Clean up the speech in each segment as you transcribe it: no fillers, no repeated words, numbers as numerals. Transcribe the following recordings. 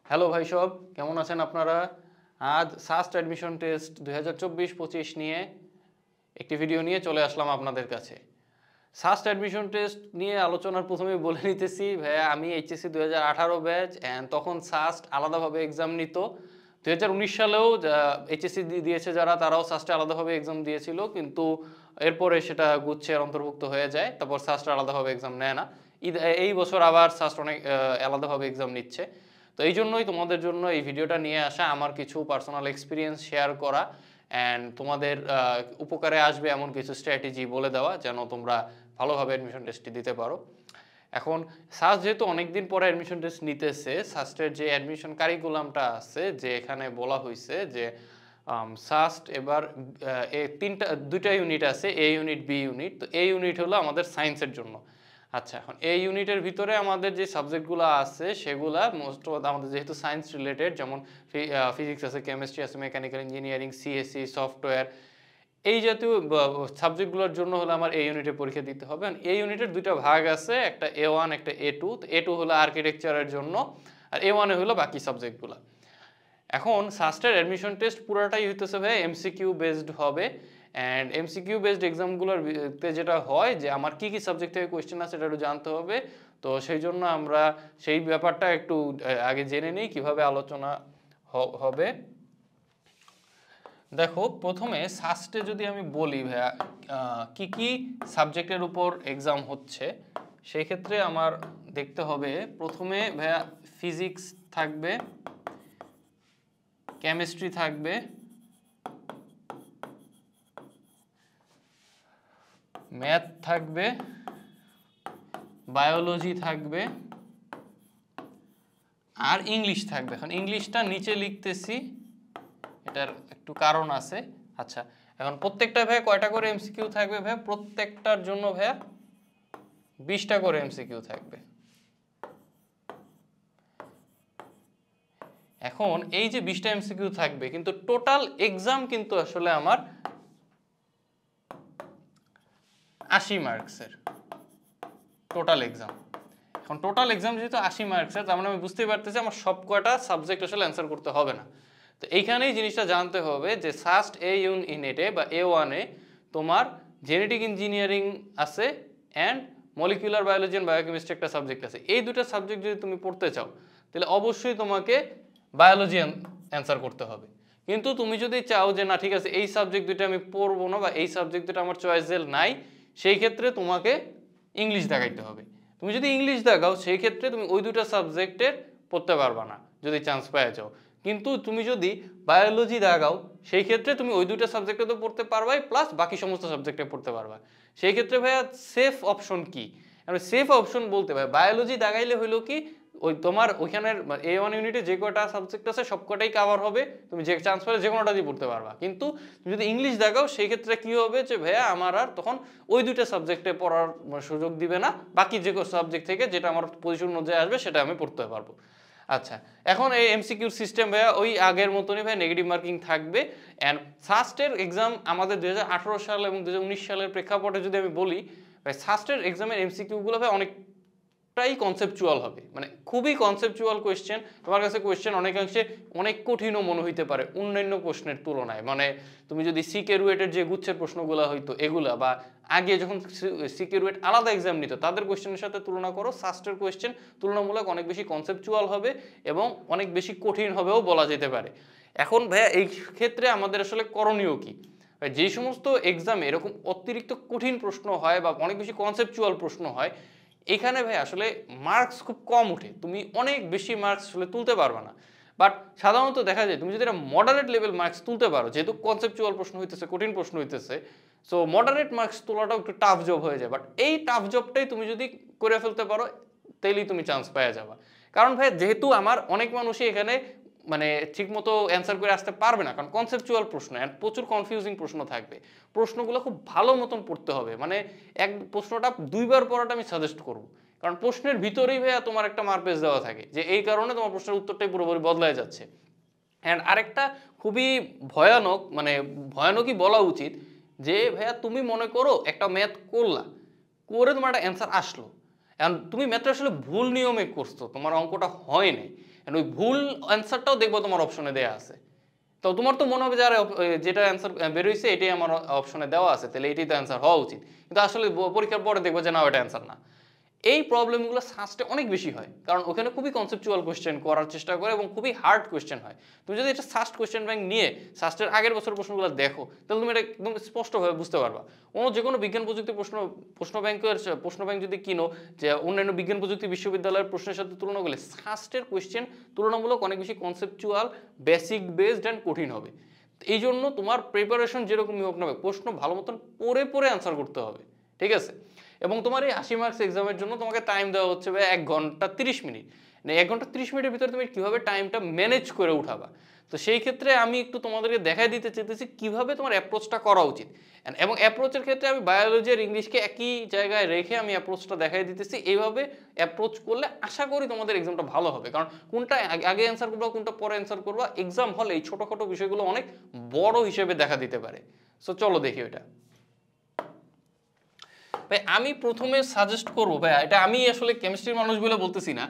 Hello ভাই সব, কেমন আছেন আপনারা? আজ সাস্ট অ্যাডমিশন টেস্ট 2024-25 নিয়ে একটি ভিডিও নিয়ে চলে আসলাম আপনাদের কাছে। সাস্ট অ্যাডমিশন টেস্ট নিয়ে আলোচনার প্রথমে বলে নিতেছি ভাইয়া, আমি এইচএসসি 2018 ব্যাচ অ্যান্ড তখন সাস্ট আলাদাভাবে এক্সাম নিত। 2019 সালেও এইচএসসি দিয়েছে যারা, তারাও সাস্টে আলাদাভাবে এক্সাম দিয়েছিল, কিন্তু এরপরে সেটা গুচ্ছের অন্তর্ভুক্ত হয়ে যায়, তারপর সাস্ট আলাদাভাবে এক্সাম নেয় না। এই বছর আবার সাস্ট অনেক আলাদাভাবে এক্সাম নিচ্ছে। তো এই জন্যই তোমাদের জন্য এই ভিডিওটা নিয়ে আসা, আমার কিছু পার্সোনাল এক্সপিরিয়েন্স শেয়ার করা অ্যান্ড তোমাদের উপকারে আসবে এমন কিছু স্ট্র্যাটেজি বলে দেওয়া, যেন তোমরা ভালোভাবে অ্যাডমিশন টেস্টটি দিতে পারো। এখন সাস্ট যেহেতু অনেকদিন পরে অ্যাডমিশন টেস্ট নিতেছে, সাস্টের যে অ্যাডমিশন কারিকুলামটা আছে, যে এখানে বলা হয়েছে যে সাস্ট এবার দুইটা ইউনিট আছে, এ ইউনিট বি ইউনিট। তো এই ইউনিট হলো আমাদের সায়েন্সের জন্য। আচ্ছা, এখন এই ইউনিটের ভিতরে আমাদের যে সাবজেক্টগুলো আছে সেগুলা মোস্ট অফ আমাদের যেহেতু সায়েন্স রিলেটেড, যেমন ফিজিক্স আছে, কেমিস্ট্রি আছে, মেকানিক্যাল ইঞ্জিনিয়ারিং, সিএসসি, সফটওয়্যার, এই জাতীয় সাবজেক্টগুলোর জন্য হলো আমার এই ইউনিটে পরীক্ষা দিতে হবে। এই ইউনিটের দুইটা ভাগ আছে, একটা A1 একটা A2। তো A2 হলো আর্কিটেকচারের জন্য, আর A1 হলো বাকি সাবজেক্টগুলো। এখন সাস্টের অ্যাডমিশন টেস্ট পুরোটাই হইতেছে ভাই এমসিকিউ বেসড হবে। অ্যান্ড এমসিকিউ বেসড এক্সামগুলোতে যেটা হয় যে আমার কি কি সাবজেক্ট থেকে কোয়েশ্চেন আছে এটা একটু জানতে হবে। তো সেই জন্য আমরা সেই ব্যাপারটা একটু আগে জেনে নিই কীভাবে আলোচনা হবে। দেখো, প্রথমে সাস্টে যদি আমি বলি ভাইয়া কি কি সাবজেক্টের উপর এক্সাম হচ্ছে, সেই ক্ষেত্রে আমার দেখতে হবে প্রথমে ভাইয়া ফিজিক্স থাকবে, কেমিস্ট্রি থাকবে, ম্যাথ থাকবে, বায়োলজি থাকবে, আর ইংলিশ থাকবে। এখন ইংলিশটা নিচে লিখতেছি, এটার একটু কারণ আছে। আচ্ছা, এখন প্রত্যেকটা ভাইয়া কয়টা করে এমসিকিউ থাকবে ভাইয়া? প্রত্যেকটার জন্য ভাইয়া 20টা করে এমসিকিউ থাকবে। এখন এই যে 20টা এমসিকিউ থাকবে, কিন্তু টোটাল এক্সাম কিন্তু আসলে আমার 80 মার্কসের টোটাল এক্সাম। এখন টোটাল এক্সাম যেহেতু 80 মার্কসের, তার মানে আমি বুঝতেই পারতেছি আমার সব কয়টা সাবজেক্ট আসলে অ্যান্সার করতে হবে না। তো এইখানেই জিনিসটা জানতে হবে যে সাস্ট এ ইউনিটে বা A1-এ তোমার জেনেটিক ইঞ্জিনিয়ারিং আছে and molecular biology and biochemistry একটা সাবজেক্ট আছে। এই দুটো সাবজেক্ট যদি তুমি পড়তে চাও, তাহলে অবশ্যই তোমাকে বায়োলজি অ্যান্সার করতে হবে। কিন্তু তুমি যদি চাও যে না ঠিক আছে, এই সাবজেক্ট দুটো আমি পড়বো না বা এই সাবজেক্ট দুটো আমার চয়েসের নাই, সেই ক্ষেত্রে তোমাকে ইংলিশ দেখাইতে হবে। তুমি যদি ইংলিশ দেখাও, সেই ক্ষেত্রে তুমি ওই দুটো সাবজেক্টের পড়তে পারবা না যদি চান্স পেয়ে যাও। কিন্তু তুমি যদি বায়োলজি দেখাও, সেই ক্ষেত্রে তুমি ওই দুটো সাবজেক্টে তো পড়তে পারবাই, প্লাস বাকি সমস্ত সাবজেক্টে পড়তে পারবা। সেই ক্ষেত্রে ভাইয়া সেফ অপশন কি? সেফ অপশন বলতে ভাই বায়োলজি দেখাইলে হইলো কি, ওই তোমার ওইখানের A1 ইউনিটে যে কটা সাবজেক্ট আছে সব কটাই কভার হবে, তুমি যে চান্স পেলে যে কোনোটা দিয়ে পড়তে পারবা। কিন্তু তুমি যদি ইংলিশ দেখাও, সেই ক্ষেত্রে কি হবে যে ভাইয়া আমার আর তখন ওই দুইটা সাবজেক্টে পড়ার সুযোগ দিবে না, বাকি যে সাবজেক্ট থেকে যেটা আমার পজিশন অনুযায়ী আসবে সেটা আমি পড়তে পারবো। আচ্ছা, এখন এই এমসিকিউর সিস্টেম ভাইয়া ওই আগের মতনই ভাই, নেগেটিভ মার্কিং থাকবে। অ্যান্ড সাস্টের এক্সাম আমাদের 2018 সাল এবং 2019 সালের প্রেক্ষাপটে যদি আমি বলি, ভাই সাস্টের এক্সামের এমসিকিউগুলো ভাই অনেকটাই কনসেপচুয়াল হবে, মানে খুবই কনসেপচুয়াল কোয়েশ্চেন। তোমার কাছে কোয়েশ্চেন অনেকাংশে অনেক কঠিনও মনে হইতে পারে অন্যান্য প্রশ্নের তুলনায়। মানে তুমি যদি সিকে রুয়েটের যে গুচ্ছের প্রশ্নগুলো হইতো এগুলা, বা আগে যখন সিকে রুয়েট আলাদা এক্সাম নিত তাদের কোয়েশ্চেনের সাথে তুলনা করো, সাস্টের কোয়েশ্চেন তুলনামূলক অনেক বেশি কনসেপচুয়াল হবে এবং অনেক বেশি কঠিন হবেও বলা যেতে পারে। এখন ভাইয়া এই ক্ষেত্রে আমাদের আসলে করণীয় কি? যে সমস্ত এক্সামে এরকম অতিরিক্ত কঠিন প্রশ্ন হয় বা অনেক বেশি কনসেপচুয়াল প্রশ্ন হয়, এখানে ভাই আসলে মার্কস খুব কম উঠে, তুমি অনেক বেশি মার্কস আসলে তুলতে পারবে না। বাট সাধারণত দেখা যায় তুমি যদি একটা মডারেট লেভেল মার্কস তুলতে পারো, যেহেতু কনসেপচুয়াল প্রশ্ন হইতেছে, কঠিন প্রশ্ন হইতেছে, সো মডারেট মার্কস তোলাটাও একটু টাফ জব হয়ে যায়। বাট এই টাফ জবটাই তুমি যদি করে ফেলতে পারো, তাইলেই তুমি চান্স পেয়ে যাবা। কারণ ভাই যেহেতু আমার অনেক মানুষই এখানে মানে ঠিকমতো অ্যান্সার করে আসতে পারবে না, কারণ কনসেপচুয়াল প্রশ্ন অ্যান্ড প্রচুর কনফিউজিং প্রশ্ন থাকবে। প্রশ্নগুলো খুব ভালো মতন পড়তে হবে, মানে এক প্রশ্নটা দুইবার পড়াটা আমি সাজেস্ট করব। কারণ প্রশ্নের ভিতরেই ভাইয়া তোমার একটা মারপেজ দেওয়া থাকে, যে এই কারণে তোমার প্রশ্নের উত্তরটাই পুরোপুরি বদলায় যাচ্ছে। অ্যান্ড আরেকটা খুবই ভয়ানক, মানে ভয়ানকই বলা উচিত, যে ভাইয়া তুমি মনে করো একটা ম্যাথ করলা, করে তোমার একটা অ্যান্সার আসলো, এখন তুমি ম্যাথটা আসলে ভুল নিয়মে করছো, তোমার অঙ্কটা হয় নাই, ওই ভুল অ্যান্সারটাও দেখবো তোমার অপশনে দেওয়া আছে। তো তোমার তো মনে হবে যে আরে যেটা অ্যান্সার বেরোইছে এটাই আমার অপশনে দেওয়া আছে, তাহলে এটাই তো অ্যান্সার হওয়া উচিত, কিন্তু আসলে পরীক্ষার পরে দেখবো যে না, ওটা অ্যান্সার না। এই প্রবলেমগুলো সাস্টে অনেক বেশি হয়, কারণ ওখানে খুবই কনসেপচুয়াল কোয়েশ্চেন করার চেষ্টা করে এবং খুবই হার্ড কোয়েশ্চেন হয়। তুমি যদি এটা সাস্ট কোয়েশ্চেন ব্যাংক নিয়ে সাস্টের আগের বছর প্রশ্নগুলো দেখো, তাহলে তুমি এটা একদম স্পষ্টভাবে বুঝতে পারবা। যে কোনো বিজ্ঞান প্রযুক্তি প্রশ্ন ব্যাংক যদি কিনো, যে অন্যান্য বিজ্ঞান প্রযুক্তি বিশ্ববিদ্যালয়ের প্রশ্নের সাথে তুলনা করলে সাস্টের কোয়েশ্চেন তুলনামূলক অনেক বেশি কনসেপচুয়াল, বেসিক বেসড অ্যান্ড কঠিন হবে। এই জন্য তোমার প্রিপারেশন যেরকমই হোক না, প্রশ্ন ভালো মতন পড়ে পড়ে অ্যান্সার করতে হবে, ঠিক আছে? এবং তোমার এই 80 মার্কস এক্সামের জন্য তোমাকে টাইম দেওয়া হচ্ছে 1 ঘন্টা 30 মিনিট। 1 ঘন্টা 30 মিনিটের ভিতরে তুমি কীভাবে টাইমটা ম্যানেজ করে উঠাবা। তো সেই ক্ষেত্রে আমি একটু তোমাদেরকে দেখাই দিতে চাইতেছি কীভাবে তোমার অ্যাপ্রোচটা করা উচিত। এবং অ্যাপ্রোচের ক্ষেত্রে আমি বায়োলজি আর ইংলিশকে একই জায়গায় রেখে আমি অ্যাপ্রোচটা দেখাই দিতেছি। এইভাবে অ্যাপ্রোচ করলে আশা করি তোমাদের এক্সামটা ভালো হবে, কারণ কোনটা আগে অ্যান্সার করবা কোনটা পরে অ্যান্সার করবা, এক্সাম হলে এই ছোটোখাটো বিষয়গুলো অনেক বড় হিসেবে দেখা দিতে পারে। সো চলো দেখি ওইটা। ভাই আমি প্রথমে সাজেস্ট করবো, ভাই এটা আমি আসলে কেমিস্ট্রির মানুষ বলে বলতেছি না,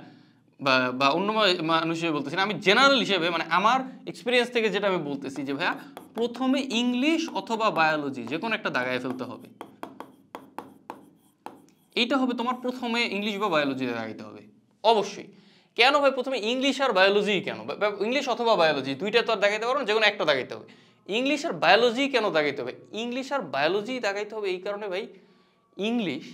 বা অন্য মানুষ হিসেবে বলতেছি না, আমি জেনারেল হিসেবে মানে আমার এক্সপিরিয়েন্স থেকে যেটা আমি বলতেছি যে ভাইয়া প্রথমে ইংলিশ অথবা বায়োলজি যে কোনো একটা দাগায় ফেলতে হবে। এইটা হবে তোমার প্রথমে ইংলিশ বা বায়োলজি দাগাইতে হবে অবশ্যই। কেন ভাই প্রথমে ইংলিশ আর বায়োলজি কেন? ইংলিশ অথবা বায়োলজি দুইটা তো আর দাগাইতে পারো না, যে কোনো একটা দাগাইতে হবে। ইংলিশ আর বায়োলজি কেন দাগাইতে হবে? ইংলিশ আর বায়োলজি দাগাইতে হবে এই কারণে ভাই, ইংলিশ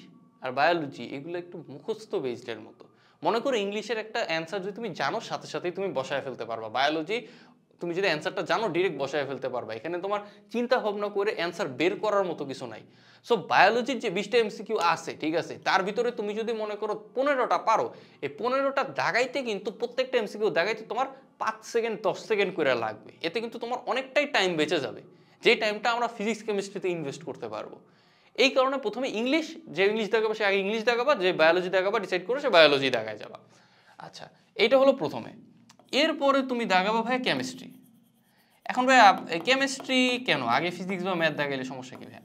আর বায়োলজি এগুলো একটু মুখস্থ বেসডের মতো। মনে করো ইংলিশের একটা অ্যান্সার যদি তুমি জানো সাথে সাথেই তুমি বসায় ফেলতে পারবা, বায়োলজি তুমি যদি অ্যান্সারটা জানো ডিরেক্ট বসায় ফেলতে পারবা, এখানে তোমার চিন্তা ভাবনা করে অ্যান্সার বের করার মতো কিছু নাই। সো বায়োলজির যে 20টা এমসিকিউ আছে, ঠিক আছে, তার ভিতরে তুমি যদি মনে করো 15টা পারো, এই 15টা দাগাইতে কিন্তু প্রত্যেকটা এমসিকিউ দাগাইতে তোমার 5 সেকেন্ড 10 সেকেন্ড করে লাগবে। এতে কিন্তু তোমার অনেকটাই টাইম বেঁচে যাবে, যে টাইমটা আমরা ফিজিক্স কেমিস্ট্রিতে ইনভেস্ট করতে পারবো। এই কারণে প্রথমে ইংলিশ, যে ইংলিশ দেখাবা সে আগে ইংলিশ দেখাবা, যে বায়োলজি দেখাবা ডিসাইড করে সে বায়োলজি দেখায় যাবা। আচ্ছা, এইটা হলো প্রথমে। এরপরে তুমি দেখাবা ভাই কেমিস্ট্রি। এখন ভাই কেমিস্ট্রি কেন? আগে ফিজিক্স বা ম্যাথ দেখাইলে সমস্যা কি ভাই?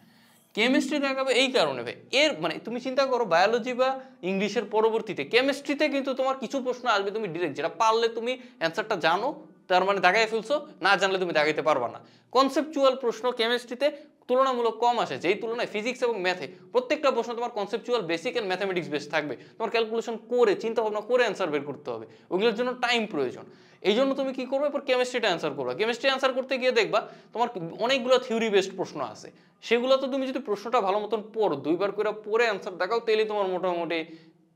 কেমিস্ট্রি দেখাবে এই কারণে ভাই, এর মানে তুমি চিন্তা করো বায়োলজি বা ইংলিশের পরবর্তীতে কেমিস্ট্রিতে কিন্তু তোমার কিছু প্রশ্ন আসবে তুমি ডিরেক্ট যেটা পারলে তুমি অ্যান্সারটা জানো, তার মানে দাগাই ফেলছো, না জানলে তুমি দাগাইতে পারবা না। কনসেপচুয়াল প্রশ্ন কেমিস্ট্রিতে তুলনামূলক কম আসে, যেই তুলনায় ফিজিক্স এবং ম্যাথে প্রত্যেকটা প্রশ্ন তোমার conceptual basic and mathematics base থাকবে, তোমার ক্যালকুলেশন করে চিন্তা ভাবনা করে অ্যান্সার বের করতে হবে, ওগুলোর জন্য টাইম প্রয়োজন। এই জন্য তুমি কি করবে, এরপর কেমিস্ট্রিটা অ্যান্সার করবে। কেমিস্ট্রি অ্যান্সার করতে গিয়ে দেখবা তোমার অনেকগুলো থিওরি বেসড প্রশ্ন আছে, সেগুলো তো তুমি যদি প্রশ্নটা ভালো মতন পড়ো, দুইবার করে পড়ে অ্যান্সার দেখাও, তাহলে তোমার মোটামুটি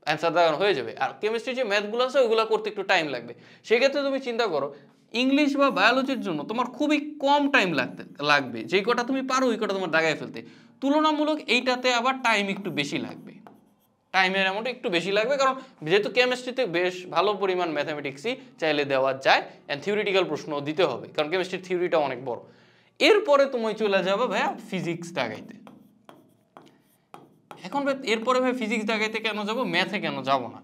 অ্যান্সার দেখানো হয়ে যাবে। আর কেমিস্ট্রি যে ম্যাথগুলো আছে ওইগুলো করতে একটু টাইম লাগবে। সেক্ষেত্রে তুমি চিন্তা করো ইংলিশ বা বায়োলজির জন্য তোমার খুবই কম টাইম লাগবে, যেই কটা তুমি পারো ওই কটা তোমার দাগায় ফেলতে, তুলনামূলক এইটাতে আবার টাইম একটু বেশি লাগবে, টাইমের অ্যামাউন্ট একটু বেশি লাগবে, কারণ যেহেতু কেমিস্ট্রিতে বেশ ভালো পরিমাণ ম্যাথামেটিক্সই চাইলে দেওয়া যায়, অ্যান্ড থিওরিটিক্যাল প্রশ্ন দিতে হবে, কারণ কেমিস্ট্রির থিওরিটা অনেক বড়। এরপরে তুমি চলে যাবে ভাইয়া ফিজিক্স দাগাইতে। এখন ভাই এরপরে ভাই ফিজিক্স দাগাইতে কেন যাবো, ম্যাথে কেন যাবো না?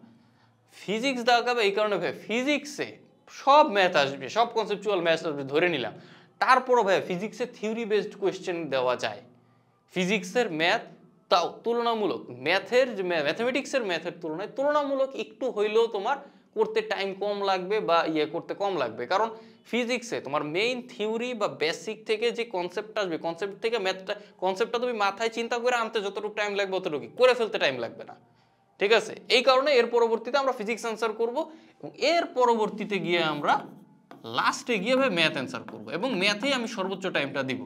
ফিজিক্স দাগাবে এই কারণে ভাই, ফিজিক্সে সব ম্যাথ আসবে, সব কনসেপচুয়াল ম্যাথ আসবে ধরে নিলাম, তারপরও ভাই ফিজিক্সে থিওরি বেসড কোয়েশ্চেন দেওয়া যায়। ফিজিক্সের ম্যাথ তাও তুলনামূলক ম্যাথের যে ম্যাথামেটিক্সের ম্যাথের তুলনায় তুলনামূলক একটু হইলেও তোমার করতে টাইম কম লাগবে বা করতে কম লাগবে, কারণ ফিজিক্সে তোমার মেইন থিওরি বা বেসিক থেকে যে কনসেপ্ট আসবে, কনসেপ্ট থেকে ম্যাথটা, কনসেপ্টটা তুমি মাথায় চিন্তা করে আনতে যতটুকু টাইম লাগবে অতটুকু করে ফেলতে টাইম লাগবে না, ঠিক আছে? এই কারণে এর পরবর্তীতে আমরা ফিজিক্স অ্যান্সার করব, এবং এর পরবর্তীতে গিয়ে আমরা লাস্টে গিয়ে ভাই ম্যাথ অ্যান্সার করব, এবং ম্যাথেই আমি সর্বোচ্চ টাইমটা দিব।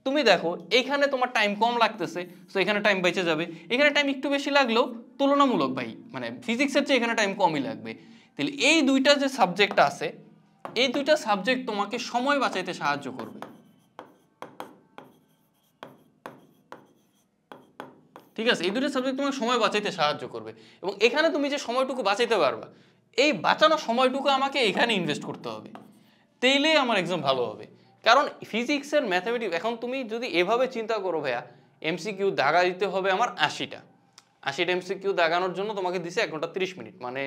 তুমি দেখো এইখানে তোমার টাইম কম লাগতেছে, তো এখানে টাইম বেঁচে যাবে, এখানে টাইম একটু বেশি লাগলেও তুলনামূলক ভাই মানে ফিজিক্সের চেয়ে এখানে টাইম কমই লাগবে। তাহলে এই দুইটা যে সাবজেক্ট আছে, এই দুইটা সাবজেক্ট তোমাকে সময় বাঁচাইতে সাহায্য করবে, ঠিক আছে? এই দুটো সাবজেক্ট তোমাকে সময় বাঁচাইতে সাহায্য করবে, এবং এখানে তুমি যে সময়টুকু বাঁচাইতে পারবা, এই বাঁচানো সময়টুকু আমাকে এখানে ইনভেস্ট করতে হবে, তাইলেই আমার এক্সাম ভালো হবে। কারণ ফিজিক্সের ম্যাথামেটিক্স, এখন তুমি যদি এভাবে চিন্তা করো ভাইয়া, এমসিকিউ দাগা দিতে হবে আমার 80টা এমসিকিউ দাগানোর জন্য তোমাকে দিছে 1 ঘন্টা 30 মিনিট, মানে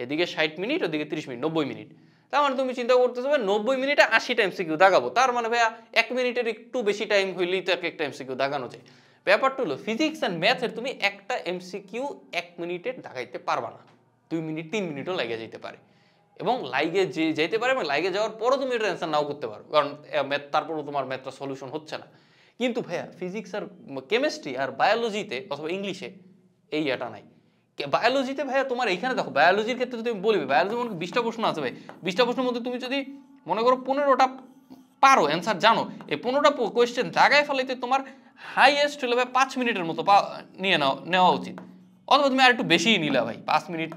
এদিকে 60 মিনিট ওদিকে 30 মিনিট, 90 মিনিট। তার মানে তুমি চিন্তা করতেছো 90 মিনিটে 80টা এমসিকিউ দাগাবো, তার মানে ভাইয়া 1 মিনিটের একটু বেশি টাইম হইলেই তো একটা এমসিকিউ দাগানো যায়। ব্যাপারটা হলো ফিজিক্স অ্যান্ড ম্যাথের তুমি একটা এমসিকিউ 1 মিনিটে দাগাইতে পারবা না, 2 মিনিট 3 মিনিটও লাগে যেতে পারে, এবং লাইগে যেতে পারে, এবং লাইগে যাওয়ার পরও তুমি এটার অ্যান্সার নাও করতে পারো, কারণ ম্যাথ তারপরও তোমার ম্যাথটা সলিউশন হচ্ছে না। কিন্তু ভাইয়া ফিজিক্স আর কেমিস্ট্রি আর বায়োলজিতে অথবা ইংলিশে এই এটা নাই। বায়োলজিতে ভাইয়া তোমার এইখানে দেখো, বায়োলজির ক্ষেত্রে যদি তুমি বলবে, বায়োলজি মনে 20টা প্রশ্ন আছে ভাই, 20টা প্রশ্নের মধ্যে তুমি যদি মনে করো 15টা পারো অ্যান্সার জানো, এই 15টা কোয়েশ্চেন জায়গায় ফেলাইতে তোমার হাইয়েস্ট হলে ভাই 5 মিনিটের মতো নিয়ে নেওয়া উচিত, অথবা তুমি আর একটু বেশিই নিলা ভাই, 5 মিনিট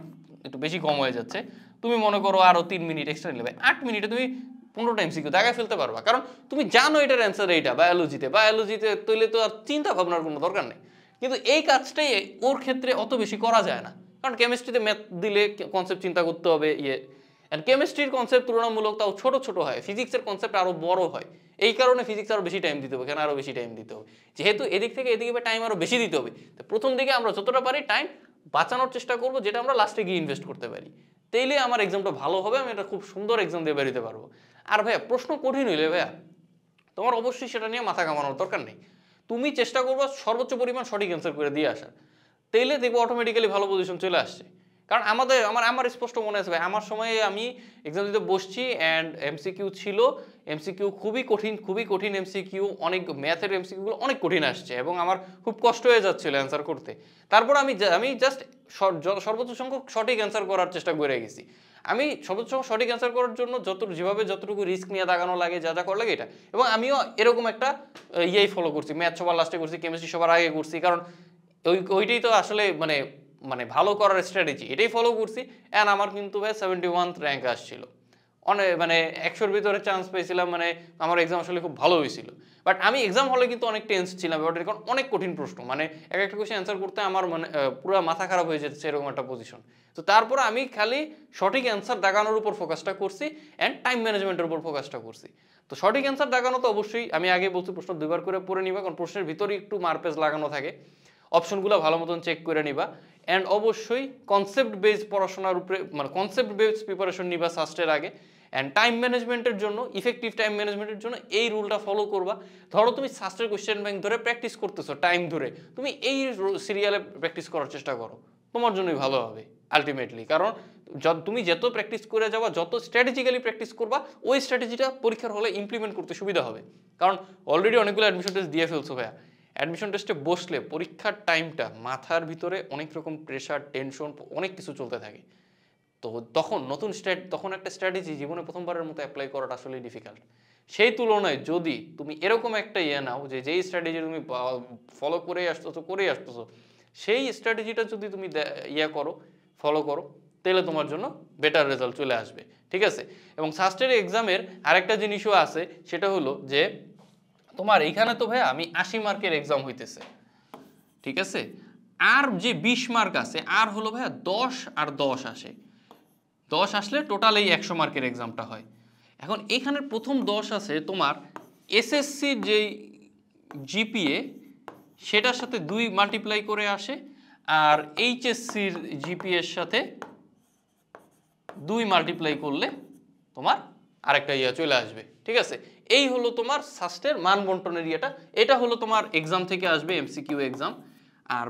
একটু বেশি কম হয়ে যাচ্ছে, তুমি মনে করো আরও 3 মিনিট এক্সট্রা নিলে ভাই 8 মিনিটে তুমি 15টা এমসিকিউ জায়গায় ফেলতে পারবা, কারণ তুমি জানো এটার অ্যান্সার এইটা। বায়োলজিতে তৈলে তো আর চিন্তা ভাবনার কোনো দরকার নেই, কিন্তু এই কাজটাই ওর ক্ষেত্রে অত বেশি করা যায় না, কারণ কেমিস্ট্রিতে ম্যাথ দিলে কনসেপ্ট চিন্তা করতে হবে অ্যান্ড কেমিস্ট্রির কনসেপ্ট তুলনামূলক তাও ছোট ছোট হয়, ফিজিক্সের কনসেপ্ট আরও বড় হয়, এই কারণে ফিজিক্স আরও বেশি টাইম দিতে হবে, কেন আরও বেশি টাইম দিতে হবে, যেহেতু এদিক থেকে এদিকে টাইম আরও বেশি দিতে হবে, তো প্রথম দিকে আমরা যতটা পারি টাইম বাঁচানোর চেষ্টা করবো, যেটা আমরা লাস্টে গিয়ে ইনভেস্ট করতে পারি, তাইলে আমার এক্সামটা ভালো হবে, আমি এটা খুব সুন্দর এক্সাম দিয়ে বেরোতে পারবো। আর ভাইয়া প্রশ্ন কঠিন হইলে ভাইয়া তোমার অবশ্যই সেটা নিয়ে মাথা ঘামানোর দরকার নেই, তুমি চেষ্টা করবো সর্বোচ্চ পরিমাণ সঠিক অ্যান্সার করে দিয়ে আসার, তাইলে দেখবো অটোমেটিক্যালি ভালো পজিশন চলে আসছে। কারণ আমার স্পষ্ট মনে আছে ভাই, আমার সময়ে আমি এক্সাম দিতে বসছি অ্যান্ড এমসিকিউ ছিল, এমসিকিউ খুবই কঠিন এমসিকিউ, অনেক ম্যাথের এমসিকিউগুলো অনেক কঠিন আসছে এবং আমার খুব কষ্ট হয়ে যাচ্ছিল অ্যান্সার করতে। তারপর আমি জাস্ট সর্বোচ্চ সংখ্যক সঠিক অ্যান্সার করার চেষ্টা করে গেছি। আমি সর্বোচ্চ সঠিক অ্যান্সার করার জন্য যতটুকু রিস্ক নিয়ে দাগানো লাগে, যা করা লাগে এটা, এবং আমিও এরকম একটা ফলো করছি, ম্যাথ সবার লাস্টে করছি, কেমিস্ট্রি সবার আগে করছি, কারণ ওইটাই তো আসলে মানে ভালো করার স্ট্র্যাটেজি, এটাই ফলো করছি। অ্যান্ড আমার কিন্তু ভাই 71th র্যাঙ্ক আসছিল, অনেক 100-র ভিতরে চান্স পেয়েছিলাম, আমার এক্সাম আসলে খুব ভালো হয়েছিল। বাট আমি এক্সাম হলে কিন্তু অনেক টেন্স ছিলাম ব্যাপারটা, কারণ অনেক কঠিন প্রশ্ন, একটা কোয়েশ্চেন অ্যান্সার করতে আমার পুরো মাথা খারাপ হয়ে যেতেছে, এরকম একটা পজিশন। তো তারপর আমি খালি সঠিক অ্যান্সার দাগানোর উপর ফোকাসটা করছি অ্যান্ড টাইম ম্যানেজমেন্টের উপর ফোকাসটা করছি। তো সঠিক অ্যান্সার দাগানো তো অবশ্যই, আমি আগে বলছি প্রশ্ন 2বার করে পড়ে নিবা, কারণ প্রশ্নের ভিতরে একটু মারপেজ লাগানো থাকে, অপশনগুলো ভালো মতন চেক করে নিবা, অ্যান্ড অবশ্যই কনসেপ্ট বেস পড়াশোনার উপরে কনসেপ্ট বেস প্রিপারেশন নিবা সাস্টের আগে। অ্যান্ড টাইম ম্যানেজমেন্টের জন্য, ইফেক্টিভ টাইম ম্যানেজমেন্টের জন্য এই রুলটা ফলো করবা। ধরো তুমি সাস্টের কোয়েশ্চেন ব্যাংক ধরে প্র্যাকটিস করতেছো টাইম ধরে, তুমি এই সিরিয়ালে প্র্যাকটিস করার চেষ্টা করো, তোমার জন্যই ভালো হবে আলটিমেটলি। কারণ তুমি যত প্র্যাকটিস করে যাবা, যত স্ট্র্যাটেজিক্যালি প্র্যাকটিস করবা, ওই স্ট্র্যাটেজিটা পরীক্ষার হলে ইমপ্লিমেন্ট করতে সুবিধা হবে। কারণ অলরেডি অনেকগুলো অ্যাডমিশন টেস্ট দিয়ে ফেলছো ভাইয়া, অ্যাডমিশন টেস্টে বসলে পরীক্ষার টাইমটা মাথার ভিতরে অনেক রকম প্রেশার, টেনশন, অনেক কিছু চলতে থাকে। তো তখন একটা স্ট্র্যাটেজি জীবনে প্রথমবারের মতো অ্যাপ্লাই করাটা আসলে ডিফিকাল্ট। সেই তুলনায় যদি তুমি এরকম একটা নাও, যেই স্ট্র্যাটেজি তুমি ফলো করেই আসতেছো, সেই স্ট্র্যাটেজিটা যদি তুমি ফলো করো, তাহলে তোমার জন্য বেটার রেজাল্ট চলে আসবে, ঠিক আছে। এবং সাস্টের এক্সামের আরেকটা জিনিসও আছে, সেটা হলো যে তোমার এইখানে তো ভাইয়া আমি 80 মার্কের এক্সাম হইতেছে, ঠিক আছে, আর যে 20 মার্ক আছে, আর হলো ভাইয়া 10 আর 10 আসে, 10 আসলে টোটাল এই 100 মার্কের এক্সামটা হয়। এখন এখানের প্রথম 10 আছে তোমার এসএসসির যেই জিপিএ, সেটার সাথে 2 মাল্টিপ্লাই করে আসে, আর এইচএসসির জিপিএর সাথে 2 মাল্টিপ্লাই করলে তোমার আরেকটা চলে আসবে, ঠিক আছে। এই হলো তোমার সাস্টের মান বন্টনের এটা হলো তোমার এক্সাম থেকে আসবে, এমসিকিউ এক্সাম। আর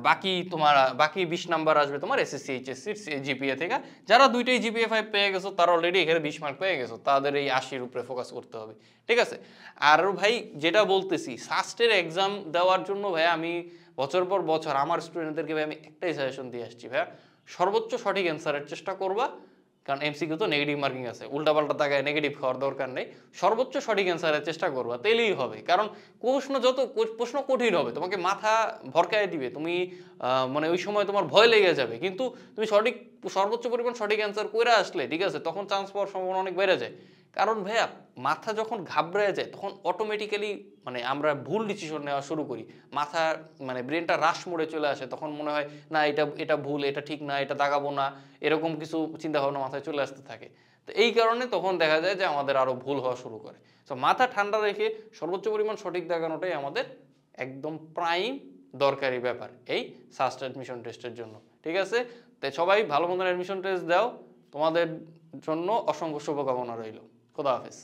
বাকি 20 নাম্বার আসবে তোমার এসএসসি এইচএসসির জিপিএ থেকে। যারা দুইটাই জিপিএ 5 পেয়ে গেছো, তারা অলরেডি এখানে 20 মার্ক পেয়ে গেছো, তাদের এই 80-র উপরে ফোকাস করতে হবে, ঠিক আছে। আর ভাই যেটা বলতেছি, সাস্টের এক্সাম দেওয়ার জন্য ভাই আমি বছর পর বছর আমার স্টুডেন্টদেরকে ভাই আমি একটাই সাজেশন দিয়ে আসছি, ভাইয়া সর্বোচ্চ সঠিক অ্যান্সারের চেষ্টা করবা, কারণ এমসিকিউ তো নেগেটিভ মার্কিং আছে, উল্টাপাল্টা তাকায় নেগেটিভ খাওয়ার দরকার নেই, সর্বোচ্চ সঠিক অ্যান্সারের চেষ্টা করবা, তাইলেই হবে। কারণ প্রশ্ন কঠিন হবে, তোমাকে মাথা ভরকায় দিবে, তুমি ওই সময় তোমার ভয় লেগে যাবে, কিন্তু তুমি সর্বোচ্চ পরিমাণ সঠিক অ্যান্সার করে আসলে, ঠিক আছে, তখন চান্স পাওয়ার সম্ভাবনা অনেক বেড়ে যায়। কারণ ভাইয়া মাথা যখন ঘাবড়ে যায়, তখন অটোমেটিক্যালি আমরা ভুল ডিসিশন নেওয়া শুরু করি, মাথা ব্রেনটা রাশ মোড়ে চলে আসে, তখন মনে হয় না এটা ভুল, এটা ঠিক না, এটা দাগাবো না, এরকম কিছু চিন্তা ভাবনা মাথায় চলে আসতে থাকে। তো এই কারণে তখন দেখা যায় যে আমাদের আরও ভুল হওয়া শুরু করে। তো মাথা ঠান্ডা রেখে সর্বোচ্চ পরিমাণ সঠিক দাগানোটাই আমাদের একদম প্রাইম দরকারি ব্যাপার এই সাস্ট অ্যাডমিশন টেস্টের জন্য, ঠিক আছে। তাই সবাই ভালো মতো অ্যাডমিশন টেস্ট দাও, তোমাদের জন্য অসংখ্য শুভকামনা রইল। খোদা হাফেজ।